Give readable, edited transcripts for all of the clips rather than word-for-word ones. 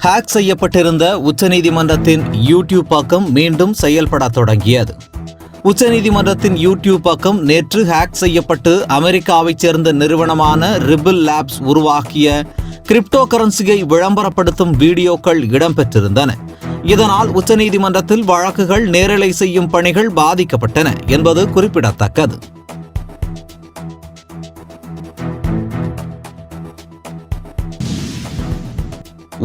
Hack செய்யப்பட்டிருந்த உச்சநீதிமன்றத்தின் YouTube பக்கம் மீண்டும் செயல்பட தொடங்கியது. உச்சநீதிமன்றத்தின் யூடியூப் பக்கம் நேற்று ஹேக் செய்யப்பட்டு அமெரிக்காவைச் சேர்ந்த நிறுவனமான ரிபிள் லேப்ஸ் உருவாக்கிய கிரிப்டோ கரன்சியை விளம்பரப்படுத்தும் வீடியோக்கள் இடம்பெற்றிருந்தன. இதனால் உச்சநீதிமன்றத்தில் வழக்குகள் நேரலை செய்யும் பணிகள் பாதிக்கப்பட்டன என்பது குறிப்பிடத்தக்கது.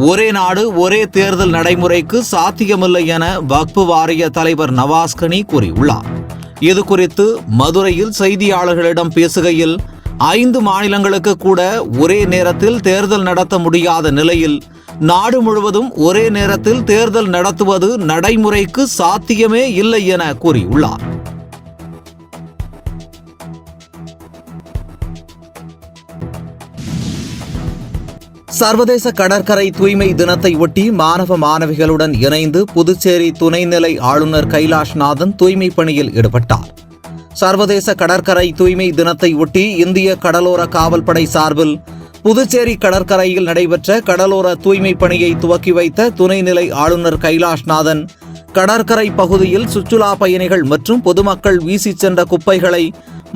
ஒரே நாடு ஒரே தேர்தல் நடைமுறைக்கு சாத்தியமில்லை என வக்ஃப் வாரிய தலைவர் நவாஸ் கனி கூறியுள்ளார். இதுகுறித்து மதுரையில் செய்தியாளர்களிடம் பேசுகையில் 5 மாநிலங்களுக்கு கூட ஒரே நேரத்தில் தேர்தல் நடத்த முடியாத நிலையில் நாடு முழுவதும் ஒரே நேரத்தில் தேர்தல் நடத்துவது நடைமுறைக்கு சாத்தியமே இல்லை என கூறியுள்ளார். சர்வதேச கடற்கரை தூய்மை தினத்தை ஒட்டி மாணவ மாணவிகளுடன் இணைந்து புதுச்சேரி துணைநிலை ஆளுநர் கைலாஷ்நாதன் தூய்மை பணியில் ஈடுபட்டார். சர்வதேச கடற்கரை தூய்மை தினத்தை ஒட்டி இந்திய கடலோர காவல்படை சார்பில் புதுச்சேரி கடற்கரையில் நடைபெற்ற கடலோர தூய்மை பணியை துவக்கி வைத்த துணைநிலை ஆளுநர் கைலாஷ்நாதன் கடற்கரை பகுதியில் சுற்றுலா பயணிகள் மற்றும் பொதுமக்கள் வீசிச் சென்ற குப்பைகளை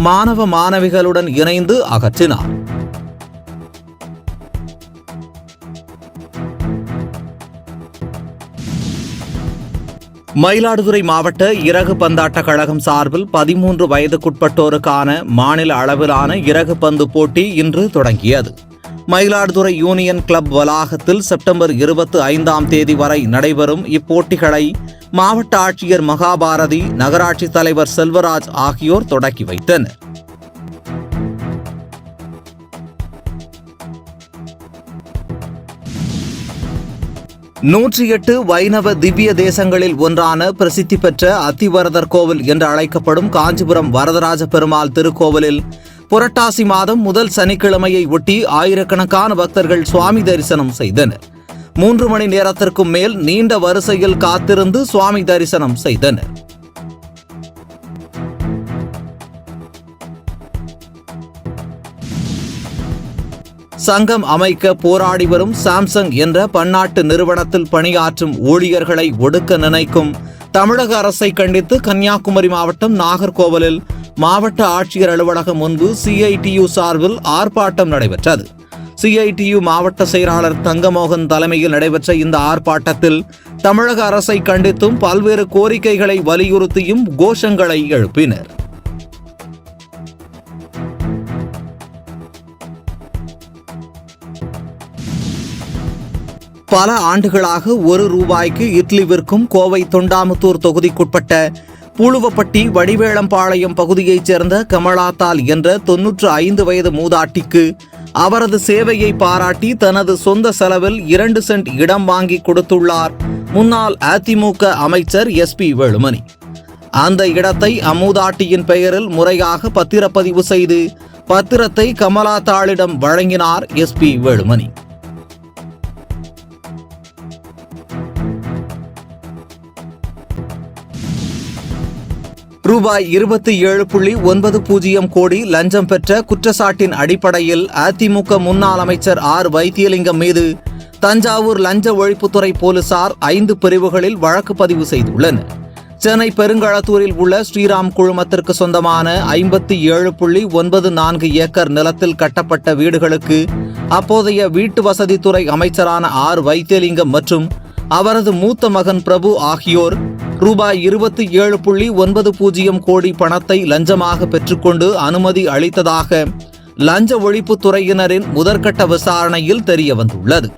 மாணவ மாணவிகளுடன் இணைந்து அகற்றினார். மயிலாடுதுறை மாவட்ட இறகு பந்தாட்ட கழகம் சார்பில் 13 வயதுக்குட்பட்டோருக்கான மாநில அளவிலான இறகு பந்து போட்டி இன்று தொடங்கியது. மயிலாடுதுறை யூனியன் கிளப் வளாகத்தில் செப்டம்பர் 25ஆம் தேதி வரை நடைபெறும் இப்போட்டிகளை மாவட்ட ஆட்சியர் மகாபாரதி, நகராட்சி தலைவர் செல்வராஜ் ஆகியோர் தொடக்கி வைத்தனர். நூற்றி 8 வைணவ திவ்ய தேசங்களில் ஒன்றான பிரசித்தி பெற்ற அத்திவரதர் கோவில் என்று அழைக்கப்படும் காஞ்சிபுரம் வரதராஜ பெருமாள் திருக்கோவிலில் புரட்டாசி மாதம் முதல் சனிக்கிழமையை ஒட்டி ஆயிரக்கணக்கான பக்தர்கள் சுவாமி தரிசனம் செய்தனர். 3 மணி நேரத்திற்கும் மேல் நீண்ட வரிசையில் காத்திருந்து சுவாமி தரிசனம் செய்தனர். சங்கம் அமைக்க போராடி வரும் சாம்சங் என்ற பன்னாட்டு நிறுவனத்தில் பணியாற்றும் ஊழியர்களை ஒடுக்க நினைக்கும் தமிழக அரசை கண்டித்து கன்னியாகுமரி மாவட்டம் நாகர்கோவிலில் மாவட்ட ஆட்சியர் அலுவலகம் முன்பு CITU சார்பில் ஆர்ப்பாட்டம் நடைபெற்றது. CITU மாவட்ட செயலாளர் தங்கமோகன் தலைமையில் நடைபெற்ற இந்த ஆர்ப்பாட்டத்தில் தமிழக அரசை கண்டித்தும் பல்வேறு கோரிக்கைகளை வலியுறுத்தியும் கோஷங்களை எழுப்பினர். பல ஆண்டுகளாக ₹1 இட்லி விற்கும் கோவை தொண்டாமுத்தூர் தொகுதிக்குட்பட்ட பூலுவப்பட்டி வடிவேளம்பாளையம் பகுதியைச் சேர்ந்த கமலாத்தாள் என்ற 95 வயது மூதாட்டிக்கு அவரது சேவையை பாராட்டி தனது சொந்த செலவில் 2 சென்ட் இடம் வாங்கி கொடுத்துள்ளார் முன்னாள் அதிமுக அமைச்சர் SP வேலுமணி. அந்த இடத்தை அம்மூதாட்டியின் பெயரில் முறையாக பத்திரப்பதிவு செய்து பத்திரத்தை கமலாத்தாளிடம் வழங்கினார் SP வேலுமணி. ₹27.90 கோடி லஞ்சம் பெற்ற குற்றச்சாட்டின் அடிப்படையில் அதிமுக முன்னாள் அமைச்சர் வைத்தியலிங்கம் மீது தஞ்சாவூர் லஞ்ச ஒழிப்புத்துறை போலீசார் 5 பிரிவுகளில் வழக்கு பதிவு செய்துள்ளனர். சென்னை பெருங்களத்தூரில் உள்ள ஸ்ரீராம் குழுமத்திற்கு சொந்தமான 57.94 ஏக்கர் நிலத்தில் கட்டப்பட்ட வீடுகளுக்கு அப்போதைய வீட்டு வசதித்துறை அமைச்சரான வைத்தியலிங்கம் மற்றும் அவரது மூத்த மகன் பிரபு ஆகியோர் ₹27.90 கோடி பணத்தை லஞ்சமாக பெற்றுக்கொண்டு அனுமதி அளித்ததாக லஞ்ச ஒழிப்புத்துறையினரின் முதற்கட்ட விசாரணையில் தெரியவந்துள்ளது.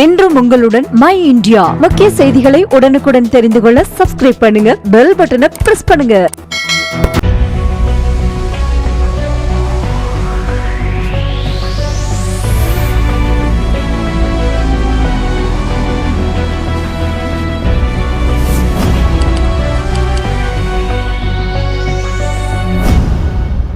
என்றும் உங்களுடன் மை இந்தியா. முக்கிய செய்திகளை உடனுக்குடன் தெரிந்து கொள்ள சப்ஸ்கிரைப் பண்ணுங்க, பெல் பட்டனை பிரஸ் பண்ணுங்க.